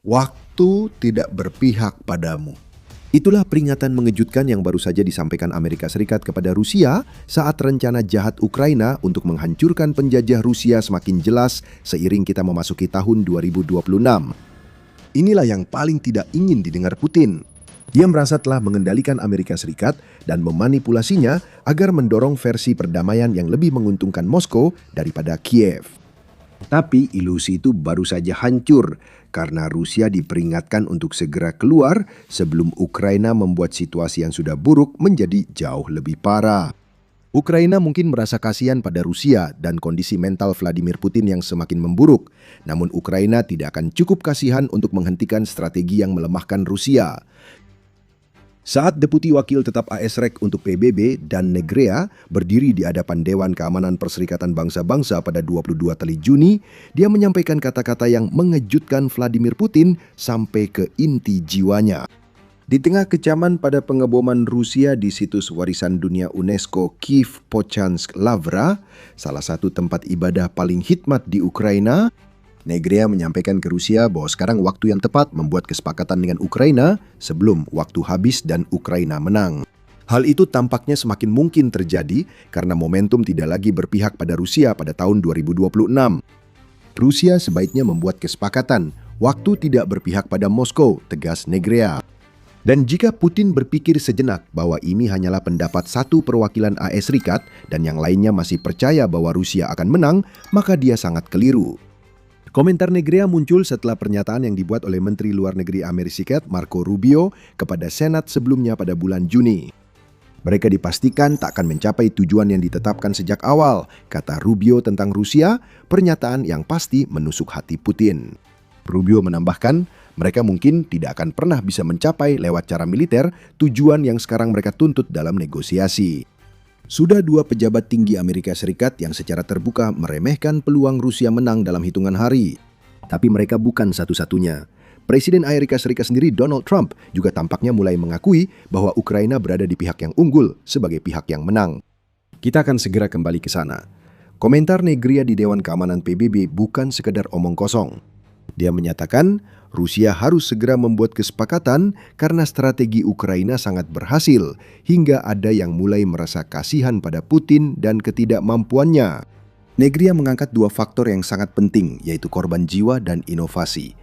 Waktu tidak berpihak padamu. Itulah peringatan mengejutkan yang baru saja disampaikan Amerika Serikat kepada Rusia saat rencana jahat Ukraina untuk menghancurkan penjajah Rusia semakin jelas seiring kita memasuki tahun 2026. Inilah yang paling tidak ingin didengar Putin. Dia merasa telah mengendalikan Amerika Serikat dan memanipulasinya agar mendorong versi perdamaian yang lebih menguntungkan Moskow daripada Kiev. Tapi ilusi itu baru saja hancur karena Rusia diperingatkan untuk segera keluar sebelum Ukraina membuat situasi yang sudah buruk menjadi jauh lebih parah. Ukraina mungkin merasa kasihan pada Rusia dan kondisi mental Vladimir Putin yang semakin memburuk. Namun Ukraina tidak akan cukup kasihan untuk menghentikan strategi yang melemahkan Rusia. Saat Deputi Wakil Tetap AS-REK untuk PBB dan Negrea berdiri di hadapan Dewan Keamanan Perserikatan Bangsa-Bangsa pada 22 Juni, dia menyampaikan kata-kata yang mengejutkan Vladimir Putin sampai ke inti jiwanya. Di tengah kecaman pada pengeboman Rusia di situs warisan dunia UNESCO Kiev Pochansk Lavra, salah satu tempat ibadah paling hikmat di Ukraina, Negrea menyampaikan ke Rusia bahwa sekarang waktu yang tepat membuat kesepakatan dengan Ukraina sebelum waktu habis dan Ukraina menang. Hal itu tampaknya semakin mungkin terjadi karena momentum tidak lagi berpihak pada Rusia pada tahun 2026. Rusia sebaiknya membuat kesepakatan, waktu tidak berpihak pada Moskow, tegas Negrea. Dan jika Putin berpikir sejenak bahwa ini hanyalah pendapat satu perwakilan AS Serikat dan yang lainnya masih percaya bahwa Rusia akan menang, maka dia sangat keliru. Komentar Negrea muncul setelah pernyataan yang dibuat oleh Menteri Luar Negeri Amerika Serikat Marco Rubio kepada Senat sebelumnya pada bulan Juni. Mereka dipastikan tak akan mencapai tujuan yang ditetapkan sejak awal, kata Rubio tentang Rusia, pernyataan yang pasti menusuk hati Putin. Rubio menambahkan, mereka mungkin tidak akan pernah bisa mencapai lewat cara militer tujuan yang sekarang mereka tuntut dalam negosiasi. Sudah dua pejabat tinggi Amerika Serikat yang secara terbuka meremehkan peluang Rusia menang dalam hitungan hari. Tapi mereka bukan satu-satunya. Presiden Amerika Serikat sendiri Donald Trump juga tampaknya mulai mengakui bahwa Ukraina berada di pihak yang unggul sebagai pihak yang menang. Kita akan segera kembali ke sana. Komentar Negrea di Dewan Keamanan PBB bukan sekedar omong kosong. Dia menyatakan Rusia harus segera membuat kesepakatan karena strategi Ukraina sangat berhasil hingga ada yang mulai merasa kasihan pada Putin dan ketidakmampuannya. Negrea mengangkat dua faktor yang sangat penting, yaitu korban jiwa dan inovasi.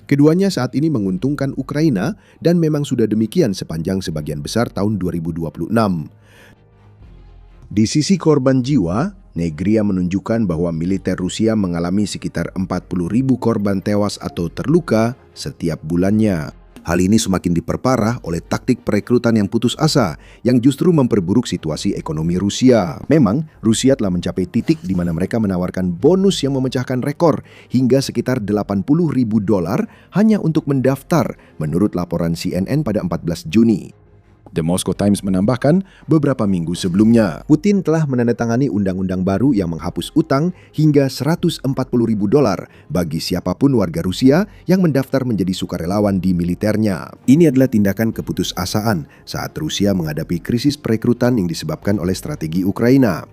Keduanya saat ini menguntungkan Ukraina dan memang sudah demikian sepanjang sebagian besar tahun 2026. Di sisi korban jiwa, Negrea menunjukkan bahwa militer Rusia mengalami sekitar 40.000 korban tewas atau terluka setiap bulannya. Hal ini semakin diperparah oleh taktik perekrutan yang putus asa yang justru memperburuk situasi ekonomi Rusia. Memang, Rusia telah mencapai titik di mana mereka menawarkan bonus yang memecahkan rekor hingga sekitar $80.000 hanya untuk mendaftar, menurut laporan CNN pada 14 Juni. The Moscow Times menambahkan, beberapa minggu sebelumnya, Putin telah menandatangani undang-undang baru yang menghapus utang hingga $140.000 bagi siapapun warga Rusia yang mendaftar menjadi sukarelawan di militernya. Ini adalah tindakan keputusasaan saat Rusia menghadapi krisis perekrutan yang disebabkan oleh strategi Ukraina.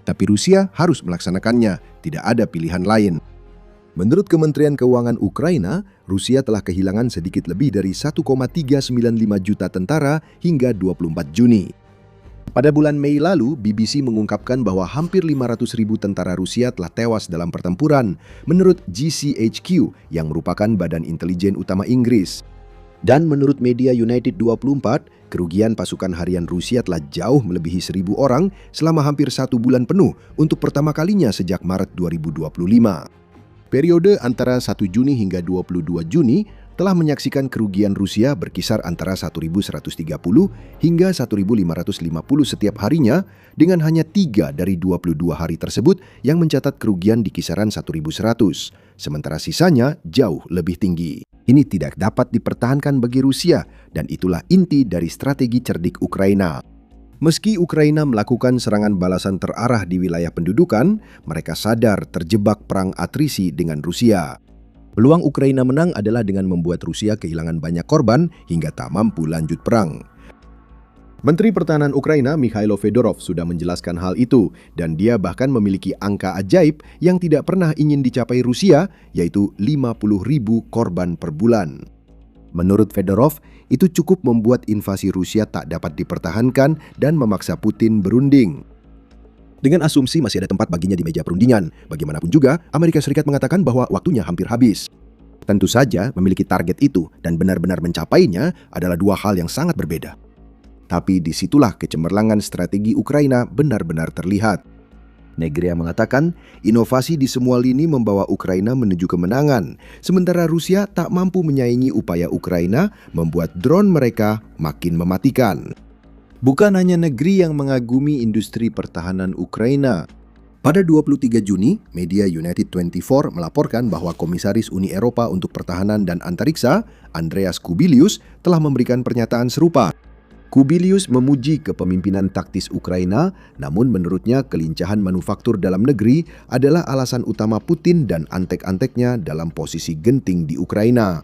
Tapi Rusia harus melaksanakannya, tidak ada pilihan lain. Menurut Kementerian Keuangan Ukraina, Rusia telah kehilangan sedikit lebih dari 1,395 juta tentara hingga 24 Juni. Pada bulan Mei lalu, BBC mengungkapkan bahwa hampir 500.000 tentara Rusia telah tewas dalam pertempuran, menurut GCHQ yang merupakan badan intelijen utama Inggris. Dan menurut media United 24, kerugian pasukan harian Rusia telah jauh melebihi 1.000 orang selama hampir 1 bulan penuh untuk pertama kalinya sejak Maret 2025. Periode antara 1 Juni hingga 22 Juni telah menyaksikan kerugian Rusia berkisar antara 1.130 hingga 1.550 setiap harinya dengan hanya 3 dari 22 hari tersebut yang mencatat kerugian di kisaran 1.100, sementara sisanya jauh lebih tinggi. Ini tidak dapat dipertahankan bagi Rusia dan itulah inti dari strategi cerdik Ukraina. Meski Ukraina melakukan serangan balasan terarah di wilayah pendudukan, mereka sadar terjebak perang atrisi dengan Rusia. Peluang Ukraina menang adalah dengan membuat Rusia kehilangan banyak korban hingga tak mampu lanjut perang. Menteri Pertahanan Ukraina Mikhailo Fedorov sudah menjelaskan hal itu dan dia bahkan memiliki angka ajaib yang tidak pernah ingin dicapai Rusia, yaitu 50.000 korban per bulan. Menurut Fedorov, itu cukup membuat invasi Rusia tak dapat dipertahankan dan memaksa Putin berunding. Dengan asumsi masih ada tempat baginya di meja perundingan, bagaimanapun juga Amerika Serikat mengatakan bahwa waktunya hampir habis. Tentu saja memiliki target itu dan benar-benar mencapainya adalah dua hal yang sangat berbeda. Tapi disitulah kecemerlangan strategi Ukraina benar-benar terlihat. Negria mengatakan, inovasi di semua lini membawa Ukraina menuju kemenangan, sementara Rusia tak mampu menyaingi upaya Ukraina membuat drone mereka makin mematikan. Bukan hanya negeri yang mengagumi industri pertahanan Ukraina. Pada 23 Juni, media United 24 melaporkan bahwa Komisaris Uni Eropa untuk Pertahanan dan Antariksa, Andreas Kubilius, telah memberikan pernyataan serupa. Kubilius memuji kepemimpinan taktis Ukraina, namun menurutnya kelincahan manufaktur dalam negeri adalah alasan utama Putin dan antek-anteknya dalam posisi genting di Ukraina.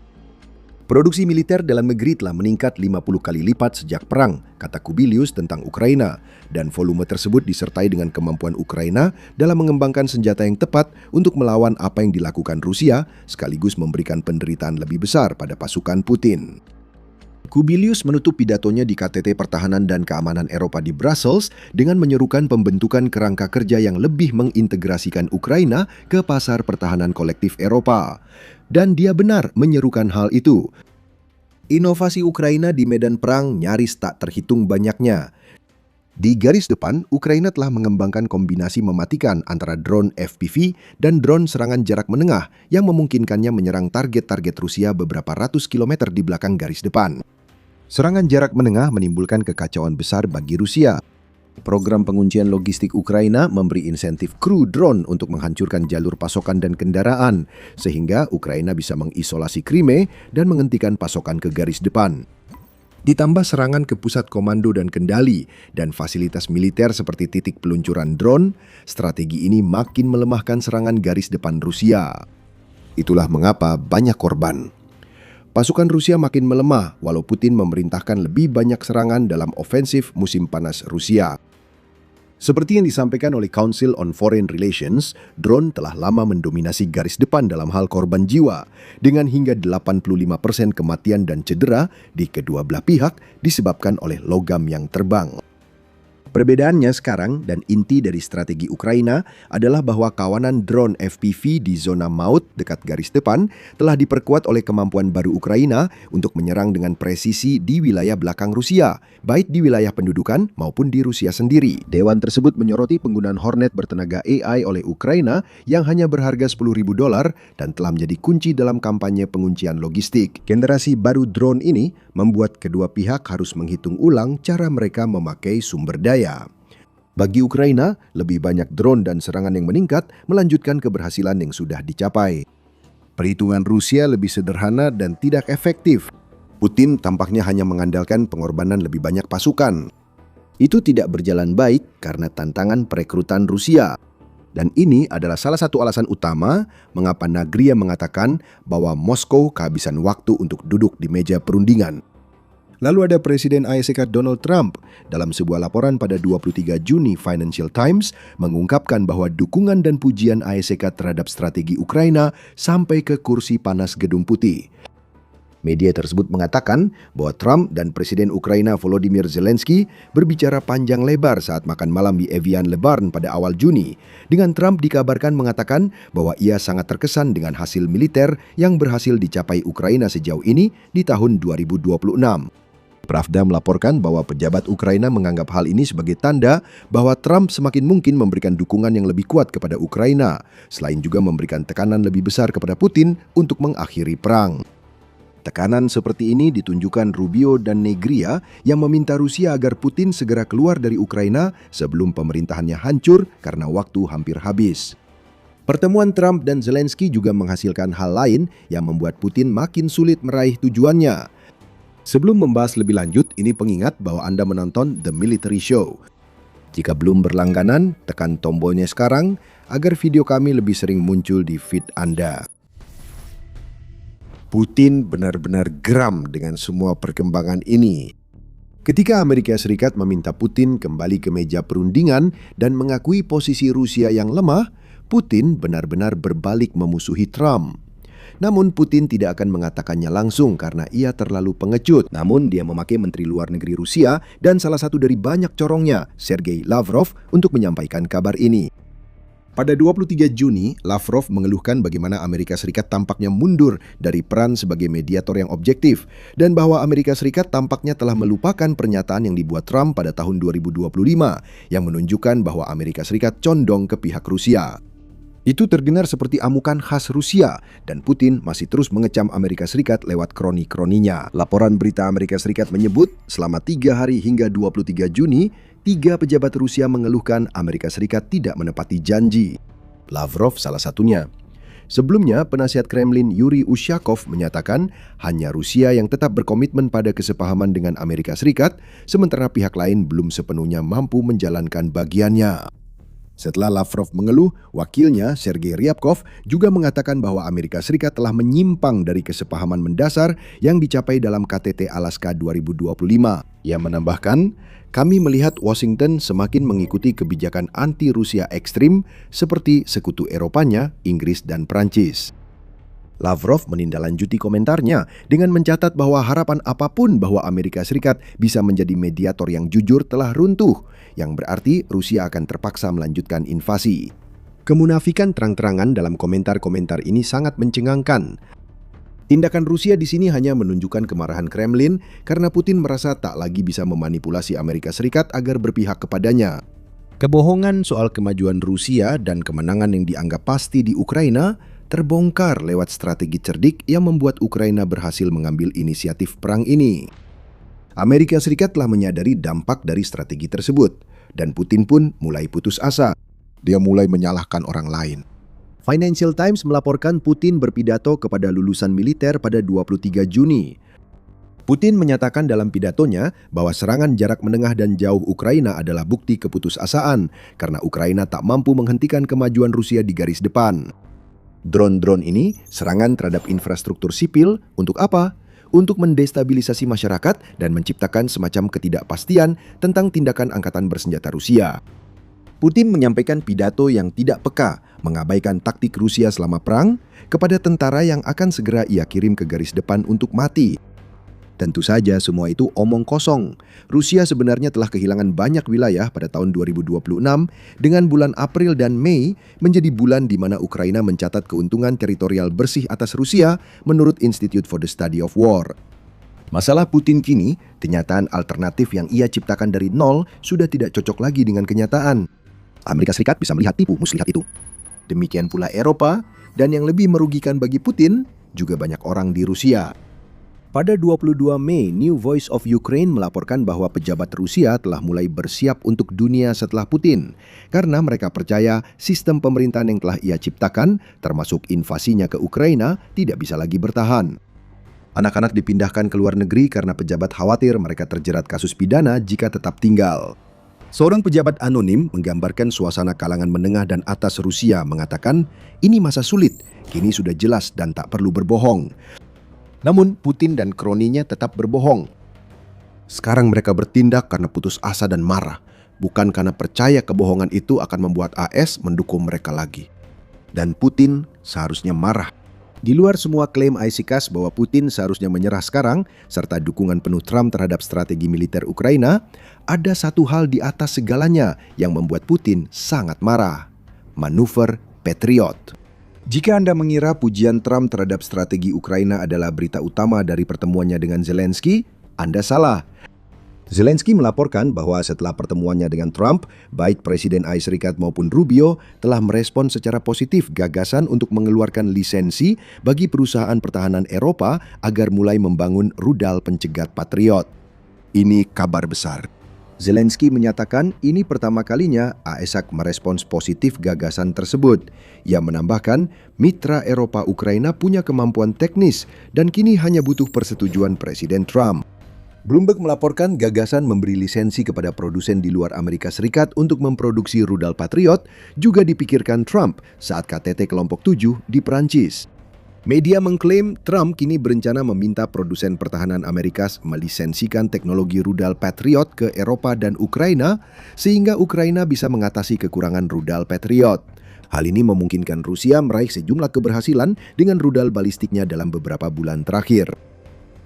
Produksi militer dalam negeri telah meningkat 50 kali lipat sejak perang, kata Kubilius tentang Ukraina, dan volume tersebut disertai dengan kemampuan Ukraina dalam mengembangkan senjata yang tepat untuk melawan apa yang dilakukan Rusia, sekaligus memberikan penderitaan lebih besar pada pasukan Putin. Kubilius menutup pidatonya di KTT Pertahanan dan Keamanan Eropa di Brussels dengan menyerukan pembentukan kerangka kerja yang lebih mengintegrasikan Ukraina ke pasar pertahanan kolektif Eropa. Dan dia benar menyerukan hal itu. Inovasi Ukraina di medan perang nyaris tak terhitung banyaknya. Di garis depan, Ukraina telah mengembangkan kombinasi mematikan antara drone FPV dan drone serangan jarak menengah yang memungkinkannya menyerang target-target Rusia beberapa ratus kilometer di belakang garis depan. Serangan jarak menengah menimbulkan kekacauan besar bagi Rusia. Program penguncian logistik Ukraina memberi insentif kru drone untuk menghancurkan jalur pasokan dan kendaraan, sehingga Ukraina bisa mengisolasi Crimea dan menghentikan pasokan ke garis depan. Ditambah serangan ke pusat komando dan kendali dan fasilitas militer seperti titik peluncuran drone, strategi ini makin melemahkan serangan garis depan Rusia. Itulah mengapa banyak korban. Pasukan Rusia makin melemah walau Putin memerintahkan lebih banyak serangan dalam ofensif musim panas Rusia. Seperti yang disampaikan oleh Council on Foreign Relations, drone telah lama mendominasi garis depan dalam hal korban jiwa, dengan hingga 85% kematian dan cedera di kedua belah pihak disebabkan oleh logam yang terbang. Perbedaannya sekarang dan inti dari strategi Ukraina adalah bahwa kawanan drone FPV di zona maut dekat garis depan telah diperkuat oleh kemampuan baru Ukraina untuk menyerang dengan presisi di wilayah belakang Rusia, baik di wilayah pendudukan maupun di Rusia sendiri. Dewan tersebut menyoroti penggunaan Hornet bertenaga AI oleh Ukraina yang hanya berharga $10.000 dan telah menjadi kunci dalam kampanye penguncian logistik. Generasi baru drone ini membuat kedua pihak harus menghitung ulang cara mereka memakai sumber daya. Bagi Ukraina, lebih banyak drone dan serangan yang meningkat melanjutkan keberhasilan yang sudah dicapai. Perhitungan Rusia lebih sederhana dan tidak efektif. Putin tampaknya hanya mengandalkan pengorbanan lebih banyak pasukan. Itu tidak berjalan baik karena tantangan perekrutan Rusia. Dan ini adalah salah satu alasan utama mengapa Negria mengatakan bahwa Moskow kehabisan waktu untuk duduk di meja perundingan. Lalu ada Presiden AS Donald Trump dalam sebuah laporan pada 23 Juni Financial Times mengungkapkan bahwa dukungan dan pujian AS terhadap strategi Ukraina sampai ke kursi panas Gedung Putih. Media tersebut mengatakan bahwa Trump dan Presiden Ukraina Volodymyr Zelensky berbicara panjang lebar saat makan malam di Evian Le Barn pada awal Juni, dengan Trump dikabarkan mengatakan bahwa ia sangat terkesan dengan hasil militer yang berhasil dicapai Ukraina sejauh ini di tahun 2026. Pravda melaporkan bahwa pejabat Ukraina menganggap hal ini sebagai tanda bahwa Trump semakin mungkin memberikan dukungan yang lebih kuat kepada Ukraina, selain juga memberikan tekanan lebih besar kepada Putin untuk mengakhiri perang. Tekanan seperti ini ditunjukkan Rubio dan Negria yang meminta Rusia agar Putin segera keluar dari Ukraina sebelum pemerintahannya hancur karena waktu hampir habis. Pertemuan Trump dan Zelensky juga menghasilkan hal lain yang membuat Putin makin sulit meraih tujuannya. Sebelum membahas lebih lanjut, ini pengingat bahwa Anda menonton The Military Show. Jika belum berlangganan, tekan tombolnya sekarang agar video kami lebih sering muncul di feed Anda. Putin benar-benar geram dengan semua perkembangan ini. Ketika Amerika Serikat meminta Putin kembali ke meja perundingan dan mengakui posisi Rusia yang lemah, Putin benar-benar berbalik memusuhi Trump. Namun Putin tidak akan mengatakannya langsung karena ia terlalu pengecut. Namun dia memakai Menteri Luar Negeri Rusia dan salah satu dari banyak corongnya, Sergei Lavrov, untuk menyampaikan kabar ini. Pada 23 Juni, Lavrov mengeluhkan bagaimana Amerika Serikat tampaknya mundur dari peran sebagai mediator yang objektif dan bahwa Amerika Serikat tampaknya telah melupakan pernyataan yang dibuat Trump pada tahun 2025 yang menunjukkan bahwa Amerika Serikat condong ke pihak Rusia. Itu terdengar seperti amukan khas Rusia dan Putin masih terus mengecam Amerika Serikat lewat kroni-kroninya. Laporan berita Amerika Serikat menyebut selama 3 hari hingga 23 Juni, 3 pejabat Rusia mengeluhkan Amerika Serikat tidak menepati janji. Lavrov salah satunya. Sebelumnya, penasihat Kremlin Yuri Ushakov menyatakan hanya Rusia yang tetap berkomitmen pada kesepahaman dengan Amerika Serikat, sementara pihak lain belum sepenuhnya mampu menjalankan bagiannya. Setelah Lavrov mengeluh, wakilnya Sergei Ryabkov juga mengatakan bahwa Amerika Serikat telah menyimpang dari kesepahaman mendasar yang dicapai dalam KTT Alaska 2025. Ia menambahkan, kami melihat Washington semakin mengikuti kebijakan anti-Rusia ekstrim seperti sekutu Eropanya, Inggris dan Prancis. Lavrov menindaklanjuti komentarnya dengan mencatat bahwa harapan apapun bahwa Amerika Serikat bisa menjadi mediator yang jujur telah runtuh, yang berarti Rusia akan terpaksa melanjutkan invasi. Kemunafikan terang-terangan dalam komentar-komentar ini sangat mencengangkan. Tindakan Rusia di sini hanya menunjukkan kemarahan Kremlin karena Putin merasa tak lagi bisa memanipulasi Amerika Serikat agar berpihak kepadanya. Kebohongan soal kemajuan Rusia dan kemenangan yang dianggap pasti di Ukraina terbongkar lewat strategi cerdik yang membuat Ukraina berhasil mengambil inisiatif perang ini. Amerika Serikat telah menyadari dampak dari strategi tersebut, dan Putin pun mulai putus asa. Dia mulai menyalahkan orang lain. Financial Times melaporkan Putin berpidato kepada lulusan militer pada 23 Juni. Putin menyatakan dalam pidatonya bahwa serangan jarak menengah dan jauh Ukraina adalah bukti keputusasaan karena Ukraina tak mampu menghentikan kemajuan Rusia di garis depan. Drone-drone ini serangan terhadap infrastruktur sipil untuk apa? Untuk mendestabilisasi masyarakat dan menciptakan semacam ketidakpastian tentang tindakan angkatan bersenjata Rusia. Putin menyampaikan pidato yang tidak peka, mengabaikan taktik Rusia selama perang kepada tentara yang akan segera ia kirim ke garis depan untuk mati. Tentu saja semua itu omong kosong. Rusia sebenarnya telah kehilangan banyak wilayah pada tahun 2026 dengan bulan April dan Mei menjadi bulan di mana Ukraina mencatat keuntungan teritorial bersih atas Rusia menurut Institute for the Study of War. Masalah Putin kini, kenyataan alternatif yang ia ciptakan dari nol sudah tidak cocok lagi dengan kenyataan. Amerika Serikat bisa melihat tipu muslihat itu. Demikian pula Eropa, dan yang lebih merugikan bagi Putin, juga banyak orang di Rusia. Pada 22 Mei, New Voice of Ukraine melaporkan bahwa pejabat Rusia telah mulai bersiap untuk dunia setelah Putin, karena mereka percaya sistem pemerintahan yang telah ia ciptakan, termasuk invasinya ke Ukraina, tidak bisa lagi bertahan. Anak-anak dipindahkan ke luar negeri karena pejabat khawatir mereka terjerat kasus pidana jika tetap tinggal. Seorang pejabat anonim menggambarkan suasana kalangan menengah dan atas Rusia mengatakan, ini masa sulit, kini sudah jelas dan tak perlu berbohong. Namun Putin dan kroninya tetap berbohong. Sekarang mereka bertindak karena putus asa dan marah, bukan karena percaya kebohongan itu akan membuat AS mendukung mereka lagi. Dan Putin seharusnya marah. Di luar semua klaim Isaikas bahwa Putin seharusnya menyerah sekarang, serta dukungan penuh Trump terhadap strategi militer Ukraina, ada satu hal di atas segalanya yang membuat Putin sangat marah. Manuver Patriot. Jika Anda mengira pujian Trump terhadap strategi Ukraina adalah berita utama dari pertemuannya dengan Zelensky, Anda salah. Zelensky melaporkan bahwa setelah pertemuannya dengan Trump, baik Presiden AS maupun Rubio telah merespon secara positif gagasan untuk mengeluarkan lisensi bagi perusahaan pertahanan Eropa agar mulai membangun rudal pencegat Patriot. Ini kabar besar. Zelensky menyatakan ini pertama kalinya AESAC merespons positif gagasan tersebut. Ia menambahkan, mitra Eropa Ukraina punya kemampuan teknis dan kini hanya butuh persetujuan Presiden Trump. Bloomberg melaporkan gagasan memberi lisensi kepada produsen di luar Amerika Serikat untuk memproduksi rudal Patriot juga dipikirkan Trump saat KTT Kelompok 7 di Perancis. Media mengklaim Trump kini berencana meminta produsen pertahanan Amerika melisensikan teknologi rudal Patriot ke Eropa dan Ukraina sehingga Ukraina bisa mengatasi kekurangan rudal Patriot. Hal ini memungkinkan Rusia meraih sejumlah keberhasilan dengan rudal balistiknya dalam beberapa bulan terakhir.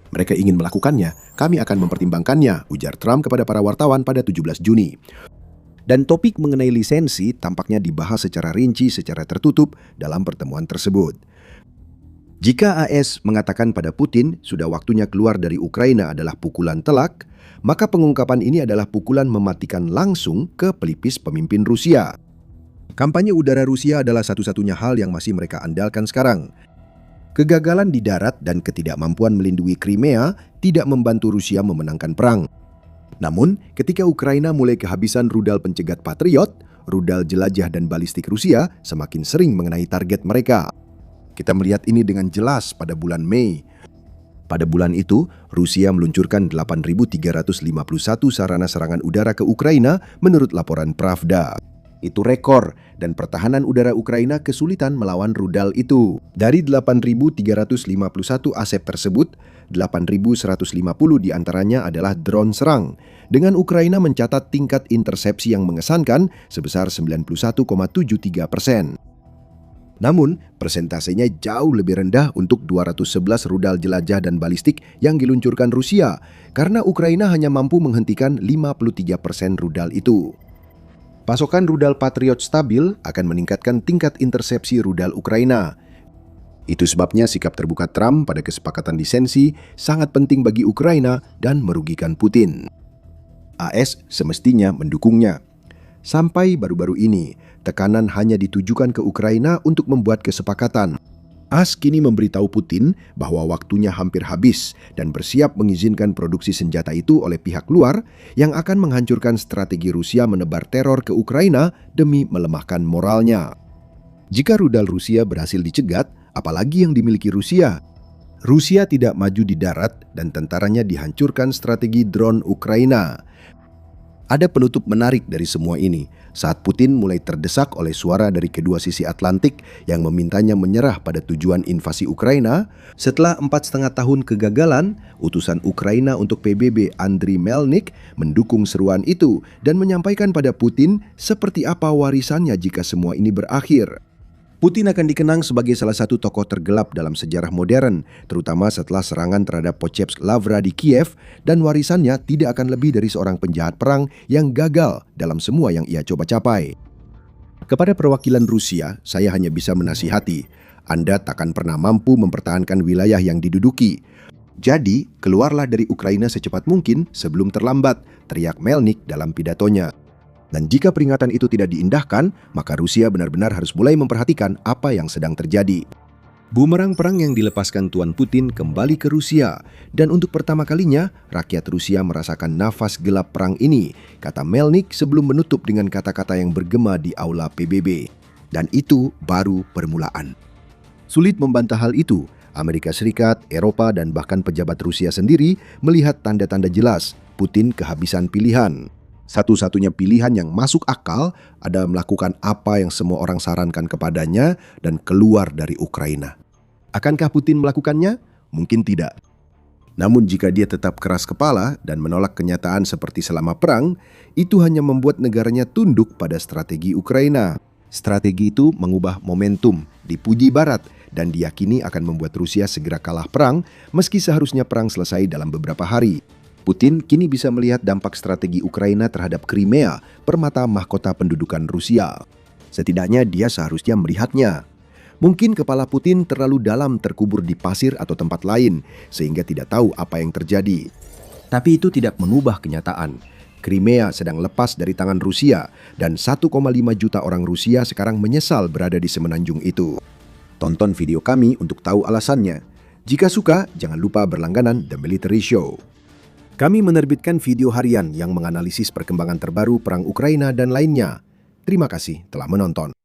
Mereka ingin melakukannya, kami akan mempertimbangkannya, ujar Trump kepada para wartawan pada 17 Juni. Dan topik mengenai lisensi tampaknya dibahas secara rinci secara tertutup dalam pertemuan tersebut. Jika AS mengatakan pada Putin sudah waktunya keluar dari Ukraina adalah pukulan telak, maka pengungkapan ini adalah pukulan mematikan langsung ke pelipis pemimpin Rusia. Kampanye udara Rusia adalah satu-satunya hal yang masih mereka andalkan sekarang. Kegagalan di darat dan ketidakmampuan melindungi Crimea tidak membantu Rusia memenangkan perang. Namun, ketika Ukraina mulai kehabisan rudal pencegat Patriot, rudal jelajah dan balistik Rusia semakin sering mengenai target mereka. Kita melihat ini dengan jelas pada bulan Mei. Pada bulan itu, Rusia meluncurkan 8.351 sarana serangan udara ke Ukraina menurut laporan Pravda. Itu rekor, dan pertahanan udara Ukraina kesulitan melawan rudal itu. Dari 8.351 aset tersebut, 8.150 diantaranya adalah drone serang, dengan Ukraina mencatat tingkat intersepsi yang mengesankan sebesar 91,73%. Namun, persentasenya jauh lebih rendah untuk 211 rudal jelajah dan balistik yang diluncurkan Rusia, karena Ukraina hanya mampu menghentikan 53% rudal itu. Pasokan rudal Patriot stabil akan meningkatkan tingkat intersepsi rudal Ukraina. Itu sebabnya sikap terbuka Trump pada kesepakatan lisensi sangat penting bagi Ukraina dan merugikan Putin. AS semestinya mendukungnya. Sampai baru-baru ini, tekanan hanya ditujukan ke Ukraina untuk membuat kesepakatan. AS kini memberitahu Putin bahwa waktunya hampir habis dan bersiap mengizinkan produksi senjata itu oleh pihak luar yang akan menghancurkan strategi Rusia menebar teror ke Ukraina demi melemahkan moralnya. Jika rudal Rusia berhasil dicegat, apalagi yang dimiliki Rusia? Rusia tidak maju di darat dan tentaranya dihancurkan strategi drone Ukraina. Ada penutup menarik dari semua ini saat Putin mulai terdesak oleh suara dari kedua sisi Atlantik yang memintanya menyerah pada tujuan invasi Ukraina. Setelah 4,5 tahun kegagalan, utusan Ukraina untuk PBB Andriy Melnik mendukung seruan itu dan menyampaikan pada Putin seperti apa warisannya jika semua ini berakhir. Putin akan dikenang sebagai salah satu tokoh tergelap dalam sejarah modern, terutama setelah serangan terhadap Pochevsk Lavra di Kiev, dan warisannya tidak akan lebih dari seorang penjahat perang yang gagal dalam semua yang ia coba capai. Kepada perwakilan Rusia, saya hanya bisa menasihati, Anda takkan pernah mampu mempertahankan wilayah yang diduduki. Jadi, keluarlah dari Ukraina secepat mungkin sebelum terlambat, teriak Melnik dalam pidatonya. Dan jika peringatan itu tidak diindahkan, maka Rusia benar-benar harus mulai memperhatikan apa yang sedang terjadi. Bumerang perang yang dilepaskan Tuan Putin kembali ke Rusia, dan untuk pertama kalinya, rakyat Rusia merasakan nafas gelap perang ini, kata Melnik sebelum menutup dengan kata-kata yang bergema di aula PBB. Dan itu baru permulaan. Sulit membantah hal itu, Amerika Serikat, Eropa, dan bahkan pejabat Rusia sendiri melihat tanda-tanda jelas Putin kehabisan pilihan. Satu-satunya pilihan yang masuk akal adalah melakukan apa yang semua orang sarankan kepadanya dan keluar dari Ukraina. Akankah Putin melakukannya? Mungkin tidak. Namun jika dia tetap keras kepala dan menolak kenyataan seperti selama perang, itu hanya membuat negaranya tunduk pada strategi Ukraina. Strategi itu mengubah momentum, dipuji Barat, dan diyakini akan membuat Rusia segera kalah perang meski seharusnya perang selesai dalam beberapa hari. Putin kini bisa melihat dampak strategi Ukraina terhadap Crimea permata mahkota pendudukan Rusia. Setidaknya dia seharusnya melihatnya. Mungkin kepala Putin terlalu dalam terkubur di pasir atau tempat lain sehingga tidak tahu apa yang terjadi. Tapi itu tidak mengubah kenyataan. Crimea sedang lepas dari tangan Rusia dan 1,5 juta orang Rusia sekarang menyesal berada di semenanjung itu. Tonton video kami untuk tahu alasannya. Jika suka, jangan lupa berlangganan The Military Show. Kami menerbitkan video harian yang menganalisis perkembangan terbaru perang Ukraina dan lainnya. Terima kasih telah menonton.